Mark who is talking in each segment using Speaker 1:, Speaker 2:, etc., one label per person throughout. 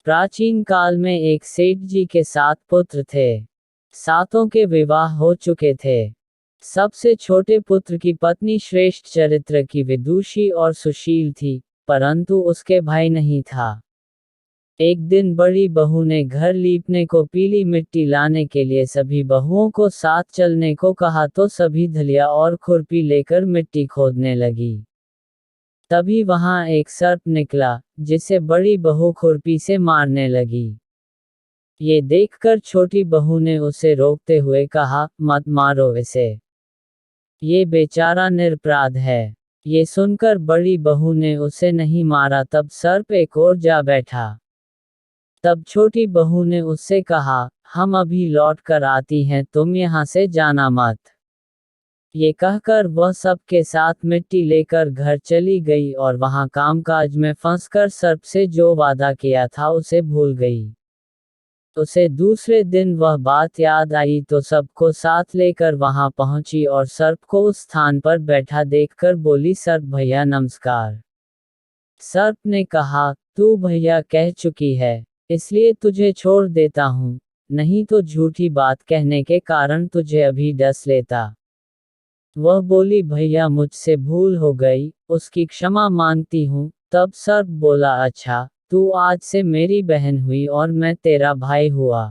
Speaker 1: प्राचीन काल में एक सेठ जी के 7 पुत्र थे। सातों के विवाह हो चुके थे। सबसे छोटे पुत्र की पत्नी श्रेष्ठ चरित्र की विदुषी और सुशील थी, परंतु उसके भाई नहीं था। एक दिन बड़ी बहू ने घर लीपने को पीली मिट्टी लाने के लिए सभी बहुओं को साथ चलने को कहा तो सभी धलिया और खुरपी लेकर मिट्टी खोदने लगी। तभी वहां एक सर्प निकला, जिसे बड़ी बहू खुरपी से मारने लगी। ये देखकर छोटी बहू ने उसे रोकते हुए कहा, मत मारो इसे, ये बेचारा निरपराध है। ये सुनकर बड़ी बहू ने उसे नहीं मारा। तब सर्प एक ओर जा बैठा। तब छोटी बहू ने उससे कहा, हम अभी लौट कर आती हैं, तुम यहाँ से जाना मत। ये कहकर वह सबके साथ मिट्टी लेकर घर चली गई और वहां कामकाज में फंसकर सर्प से जो वादा किया था उसे भूल गई। उसे दूसरे दिन वह बात याद आई तो सबको साथ लेकर वहां पहुंची और सर्प को उस स्थान पर बैठा देखकर बोली, सर्प भैया नमस्कार। सर्प ने कहा, तू भैया कह चुकी है, इसलिए तुझे छोड़ देता हूँ, नहीं तो झूठी बात कहने के कारण तुझे अभी डस लेता। वह बोली, भैया मुझसे भूल हो गई, उसकी क्षमा मांगती हूँ। तब सर्प बोला, अच्छा, तू आज से मेरी बहन हुई और मैं तेरा भाई हुआ।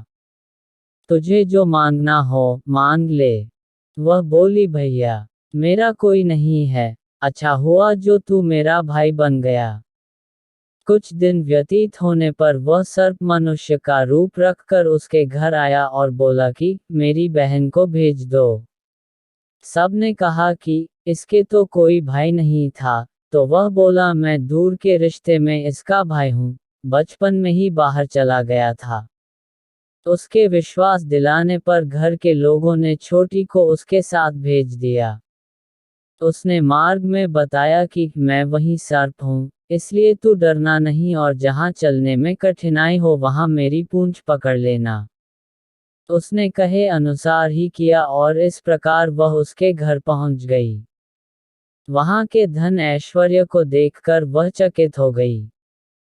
Speaker 1: तुझे जो मांगना हो मांग ले। वह बोली, भैया मेरा कोई नहीं है, अच्छा हुआ जो तू मेरा भाई बन गया। कुछ दिन व्यतीत होने पर वह सर्प मनुष्य का रूप रखकर उसके घर आया और बोला कि मेरी बहन को भेज दो। सबने कहा कि इसके तो कोई भाई नहीं था, तो वह बोला, मैं दूर के रिश्ते में इसका भाई हूँ, बचपन में ही बाहर चला गया था। उसके विश्वास दिलाने पर घर के लोगों ने छोटी को उसके साथ भेज दिया। उसने मार्ग में बताया कि मैं वही सर्प हूँ, इसलिए तू डरना नहीं और जहाँ चलने में कठिनाई हो वहाँ मेरी पूंछ पकड़ लेना। उसने कहे अनुसार ही किया और इस प्रकार वह उसके घर पहुंच गई। वहां के धन ऐश्वर्य को देखकर वह चकित हो गई।